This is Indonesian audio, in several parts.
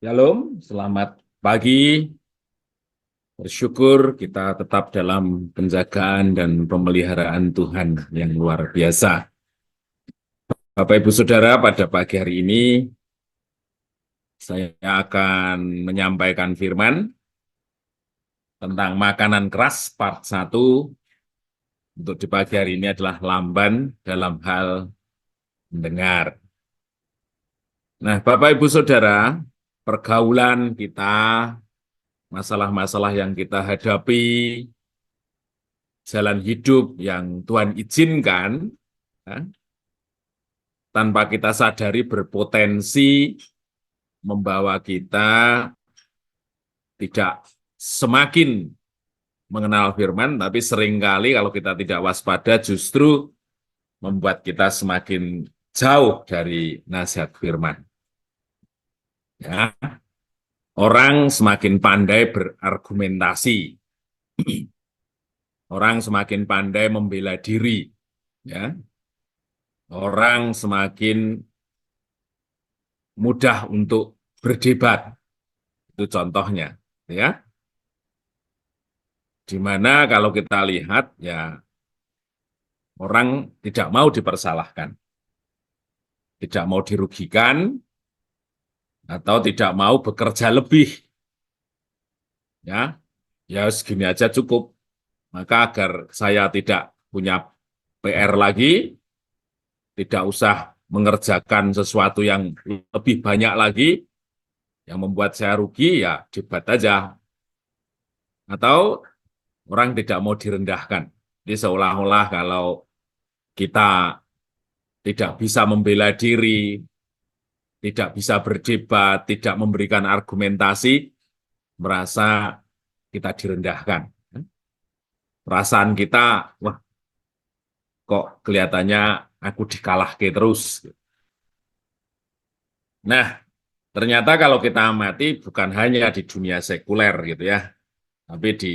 Shalom, selamat pagi. Bersyukur kita tetap dalam penjagaan dan pemeliharaan Tuhan yang luar biasa. Bapak Ibu Saudara, pada pagi hari ini saya akan menyampaikan firman tentang makanan keras part 1. Untuk di pagi hari ini adalah lamban dalam hal mendengar. Nah, Bapak Ibu Saudara, pergaulan kita, masalah-masalah yang kita hadapi, jalan hidup yang Tuhan izinkan, ya, tanpa kita sadari berpotensi membawa kita tidak semakin mengenal firman, tapi seringkali kalau kita tidak waspada justru membuat kita semakin jauh dari nasihat firman. Ya. Orang semakin pandai berargumentasi, orang semakin pandai membela diri, ya. Orang semakin mudah untuk berdebat, itu contohnya, ya. Di mana kalau kita lihat, ya orang tidak mau dipersalahkan, tidak mau dirugikan, atau tidak mau bekerja lebih, ya, ya segini aja cukup. Maka agar saya tidak punya PR lagi, tidak usah mengerjakan sesuatu yang lebih banyak lagi, yang membuat saya rugi, ya debat aja. Atau orang tidak mau direndahkan. Jadi seolah-olah kalau kita tidak bisa membela diri, tidak bisa berdebat, tidak memberikan argumentasi, merasa kita direndahkan. Perasaan kita, wah kok kelihatannya aku dikalahke terus. Nah, ternyata kalau kita amati bukan hanya di dunia sekuler gitu ya, tapi di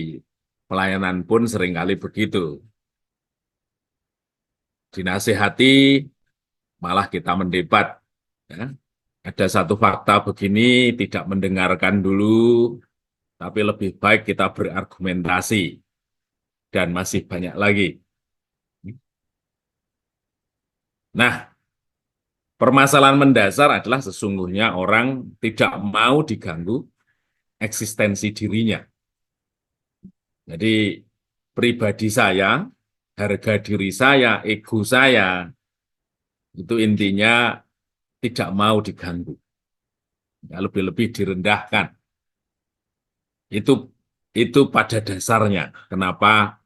pelayanan pun seringkali begitu. Dinasihati, malah kita mendebat. Ya. Ada satu fakta begini, tidak mendengarkan dulu, tapi lebih baik kita berargumentasi. Dan masih banyak lagi. Nah, permasalahan mendasar adalah sesungguhnya orang tidak mau diganggu eksistensi dirinya. Jadi, pribadi saya, harga diri saya, ego saya, itu intinya tidak mau diganggu. Ya, lebih-lebih direndahkan. Itu itu pada dasarnya kenapa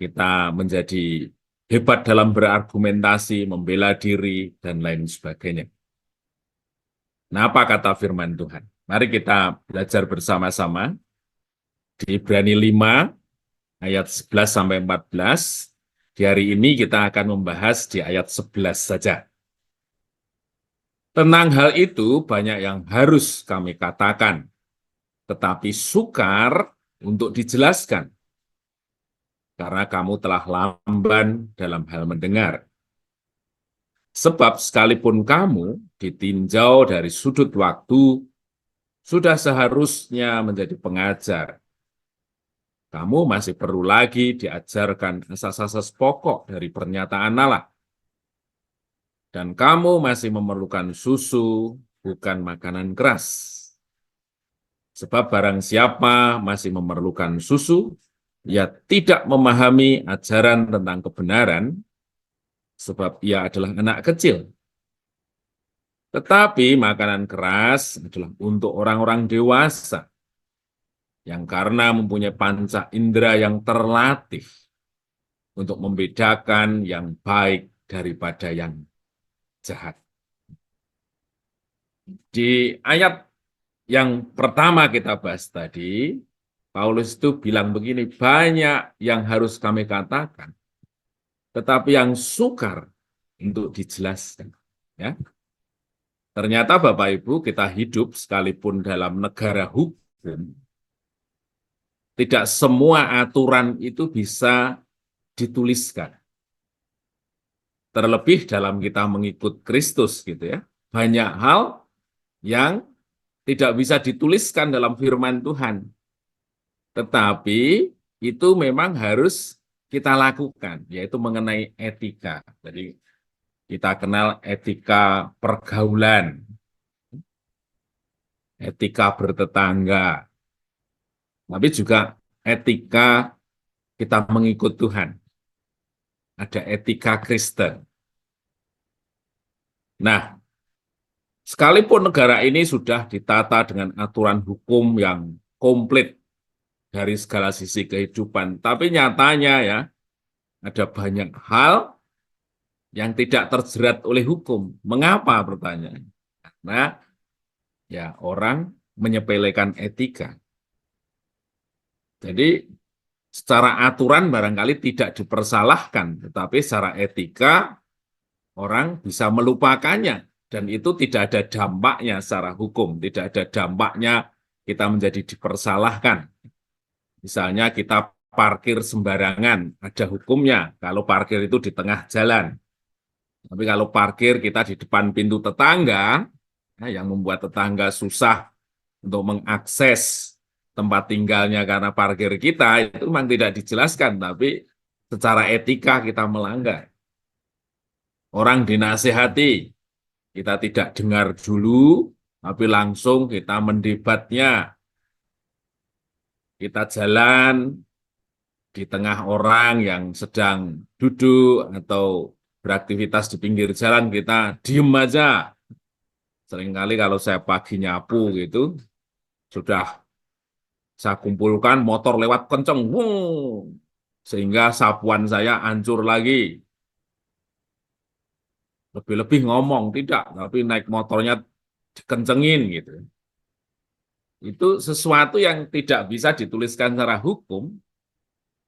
kita menjadi hebat dalam berargumentasi, membela diri, dan lain sebagainya. Nah, apa kata firman Tuhan? Mari kita belajar bersama-sama di Ibrani 5 ayat 11 sampai 14. Di hari ini kita akan membahas di ayat 11 saja. Tentang hal itu banyak yang harus kami katakan, tetapi sukar untuk dijelaskan, karena kamu telah lamban dalam hal mendengar. Sebab sekalipun kamu ditinjau dari sudut waktu, sudah seharusnya menjadi pengajar. Kamu masih perlu lagi diajarkan asas-asas pokok dari pernyataan Allah. Dan kamu masih memerlukan susu, bukan makanan keras. Sebab barang siapa masih memerlukan susu, ia tidak memahami ajaran tentang kebenaran, sebab ia adalah anak kecil. Tetapi makanan keras adalah untuk orang-orang dewasa, yang karena mempunyai panca indera yang terlatih untuk membedakan yang baik daripada yang jahat. Di ayat yang pertama kita bahas tadi, Paulus itu bilang begini, banyak yang harus kami katakan, tetapi yang sukar untuk dijelaskan. Ya. Ternyata Bapak Ibu kita hidup sekalipun dalam negara hukum, tidak semua aturan itu bisa dituliskan. Terlebih dalam kita mengikut Kristus gitu ya. Banyak hal yang tidak bisa dituliskan dalam firman Tuhan. Tetapi itu memang harus kita lakukan, yaitu mengenai etika. Jadi kita kenal etika pergaulan, etika bertetangga, tapi juga etika kita mengikut Tuhan. Ada etika Kristen. Nah, sekalipun negara ini sudah ditata dengan aturan hukum yang komplit dari segala sisi kehidupan, tapi nyatanya ya, ada banyak hal yang tidak terjerat oleh hukum. Mengapa pertanyaan? Karena ya orang menyepelekan etika. Jadi secara aturan barangkali tidak dipersalahkan, tetapi secara etika orang bisa melupakannya. Dan itu tidak ada dampaknya secara hukum, tidak ada dampaknya kita menjadi dipersalahkan. Misalnya kita parkir sembarangan, ada hukumnya kalau parkir itu di tengah jalan. Tapi kalau parkir kita di depan pintu tetangga, yang membuat tetangga susah untuk mengakses tempat tinggalnya karena parkir kita, itu memang tidak dijelaskan, tapi secara etika kita melanggar. Orang dinasehati, kita tidak dengar dulu, tapi langsung kita mendebatnya. Kita jalan di tengah orang yang sedang duduk atau beraktivitas di pinggir jalan, kita diem aja. Seringkali kalau saya pagi nyapu gitu, sudah saya kumpulkan motor lewat kenceng, sehingga sapuan saya hancur lagi. Lebih-lebih ngomong, tidak, tapi naik motornya dikencengin gitu. Itu sesuatu yang tidak bisa dituliskan secara hukum,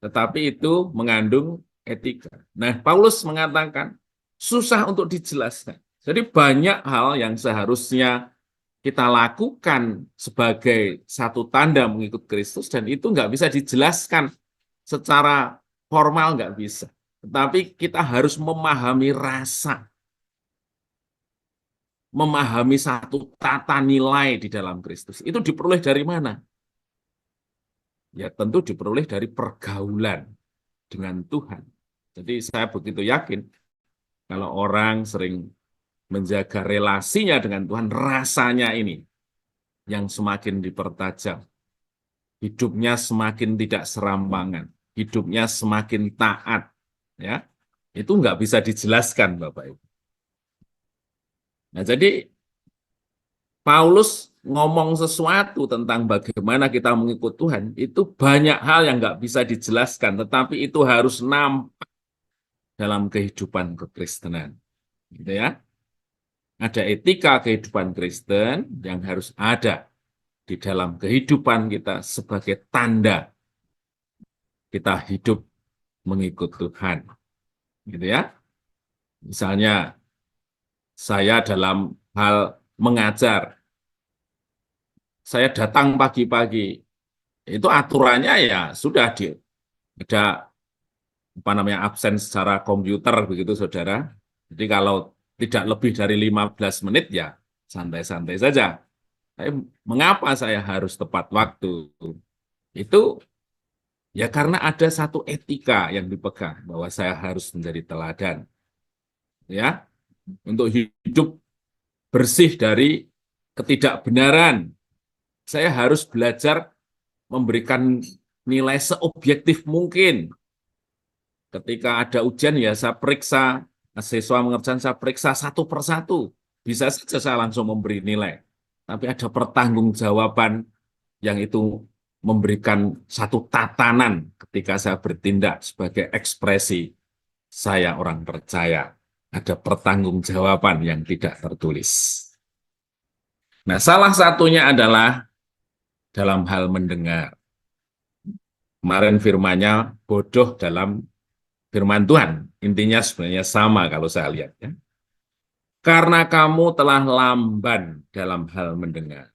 tetapi itu mengandung etika. Nah, Paulus mengatakan, susah untuk dijelaskan. Jadi banyak hal yang seharusnya kita lakukan sebagai satu tanda mengikut Kristus, dan itu nggak bisa dijelaskan secara formal, nggak bisa. Tetapi kita harus memahami rasa, memahami satu tata nilai di dalam Kristus. Itu diperoleh dari mana? Ya tentu diperoleh dari pergaulan dengan Tuhan. Jadi saya begitu yakin kalau orang sering menjaga relasinya dengan Tuhan, rasanya ini yang semakin dipertajam. Hidupnya semakin tidak serampangan, hidupnya semakin taat. Ya, itu nggak bisa dijelaskan, Bapak Ibu. Nah, jadi Paulus ngomong sesuatu tentang bagaimana kita mengikut Tuhan, itu banyak hal yang nggak bisa dijelaskan, tetapi itu harus nampak dalam kehidupan kekristenan. Gitu ya. Ada etika kehidupan Kristen yang harus ada di dalam kehidupan kita sebagai tanda kita hidup mengikut Tuhan. Gitu ya. Misalnya saya dalam hal mengajar, saya datang pagi-pagi, itu aturannya ya sudah ada apa namanya absen secara komputer begitu saudara. Jadi kalau tidak lebih dari 15 menit ya santai-santai saja. Tapi mengapa saya harus tepat waktu? Itu ya karena ada satu etika yang dipegang bahwa saya harus menjadi teladan. Ya, untuk hidup bersih dari ketidakbenaran, saya harus belajar memberikan nilai seobjektif mungkin. Ketika ada ujian ya saya periksa, siswa mengerjakan saya periksa satu persatu. Bisa saja saya langsung memberi nilai. Tapi ada pertanggungjawaban yang itu memberikan satu tatanan ketika saya bertindak sebagai ekspresi saya orang percaya. Ada pertanggungjawaban yang tidak tertulis. Nah, salah satunya adalah dalam hal mendengar. Kemarin firmannya bodoh dalam firman Tuhan. Intinya sebenarnya sama kalau saya lihat. Ya. Karena kamu telah lamban dalam hal mendengar.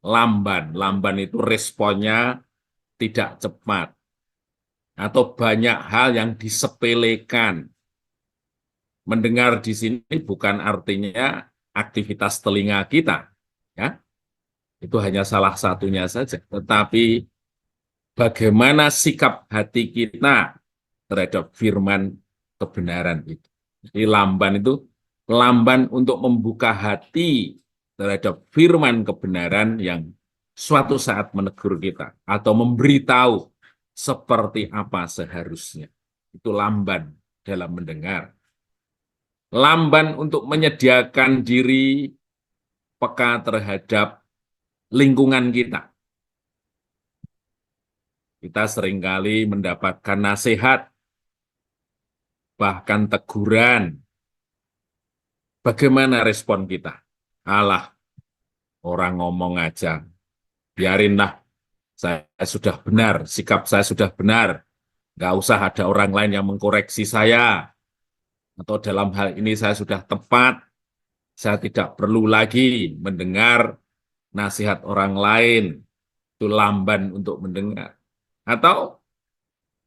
Lamban itu responnya tidak cepat. Atau banyak hal yang disepelekan. Mendengar di sini bukan artinya aktivitas telinga kita. Ya. Itu hanya salah satunya saja. Tetapi bagaimana sikap hati kita terhadap firman kebenaran itu. Jadi lamban itu lamban untuk membuka hati terhadap firman kebenaran yang suatu saat menegur kita atau memberitahu seperti apa seharusnya. Itu lamban dalam mendengar. Lamban untuk menyediakan diri peka terhadap lingkungan kita. Kita seringkali mendapatkan nasihat, bahkan teguran. Bagaimana respon kita? Alah, orang ngomong aja. Biarinlah, saya sudah benar, sikap saya sudah benar. Nggak usah ada orang lain yang mengkoreksi saya. Atau dalam hal ini saya sudah tepat. Saya tidak perlu lagi mendengar nasihat orang lain. Itu lamban untuk mendengar. Atau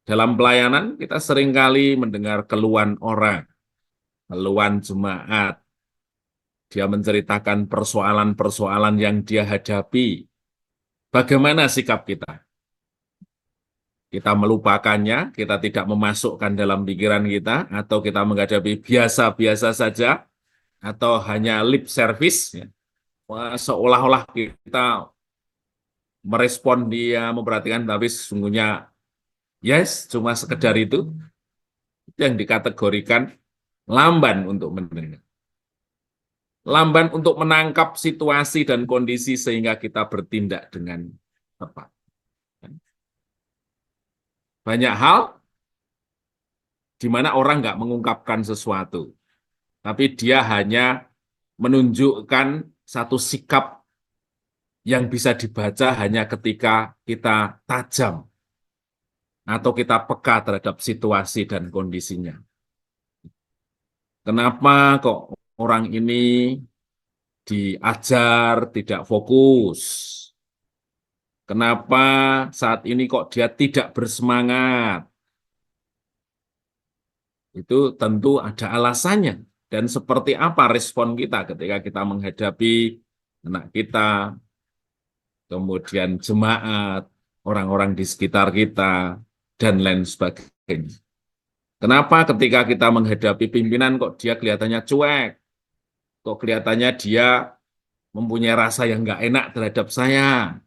dalam pelayanan kita seringkali mendengar keluhan orang, keluhan jemaat. Dia menceritakan persoalan-persoalan yang dia hadapi. Bagaimana sikap kita? Kita melupakannya, kita tidak memasukkan dalam pikiran kita, atau kita menghadapi biasa-biasa saja, atau hanya lip service, ya. Seolah-olah kita merespon dia, memperhatikan, tapi sesungguhnya yes, cuma sekedar itu yang dikategorikan lamban untuk mendengar. Lamban untuk menangkap situasi dan kondisi sehingga kita bertindak dengan tepat. Banyak hal di mana orang nggak mengungkapkan sesuatu, tapi dia hanya menunjukkan satu sikap yang bisa dibaca hanya ketika kita tajam atau kita peka terhadap situasi dan kondisinya. Kenapa kok orang ini diajar tidak fokus? Kenapa saat ini kok dia tidak bersemangat? Itu tentu ada alasannya. Dan seperti apa respon kita ketika kita menghadapi anak kita, kemudian jemaat, orang-orang di sekitar kita, dan lain sebagainya. Kenapa ketika kita menghadapi pimpinan kok dia kelihatannya cuek? Kok kelihatannya dia mempunyai rasa yang nggak enak terhadap saya?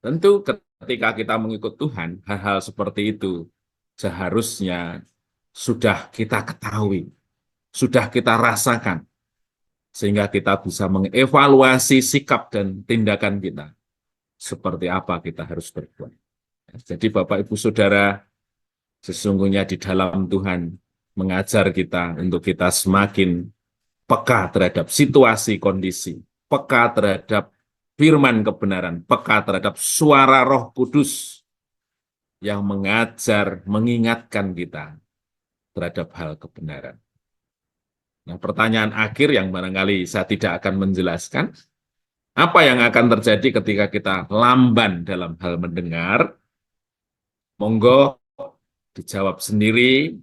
Tentu ketika kita mengikut Tuhan, hal-hal seperti itu seharusnya sudah kita ketahui, sudah kita rasakan, sehingga kita bisa mengevaluasi sikap dan tindakan kita. Seperti apa kita harus berbuat. Jadi Bapak Ibu Saudara, sesungguhnya di dalam Tuhan mengajar kita untuk kita semakin peka terhadap situasi kondisi, peka terhadap firman kebenaran, peka terhadap suara Roh Kudus yang mengajar, mengingatkan kita terhadap hal kebenaran. Nah, pertanyaan akhir yang barangkali saya tidak akan menjelaskan, apa yang akan terjadi ketika kita lamban dalam hal mendengar? Monggo dijawab sendiri,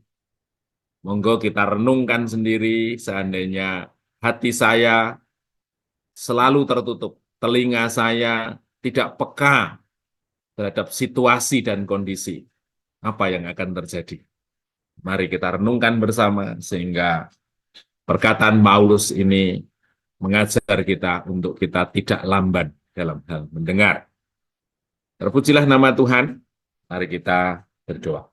monggo kita renungkan sendiri, seandainya hati saya selalu tertutup, telinga saya tidak peka terhadap situasi dan kondisi, apa yang akan terjadi? Mari kita renungkan bersama, sehingga perkataan Paulus ini mengajar kita untuk kita tidak lamban dalam hal mendengar. Terpujilah nama Tuhan, mari kita berdoa.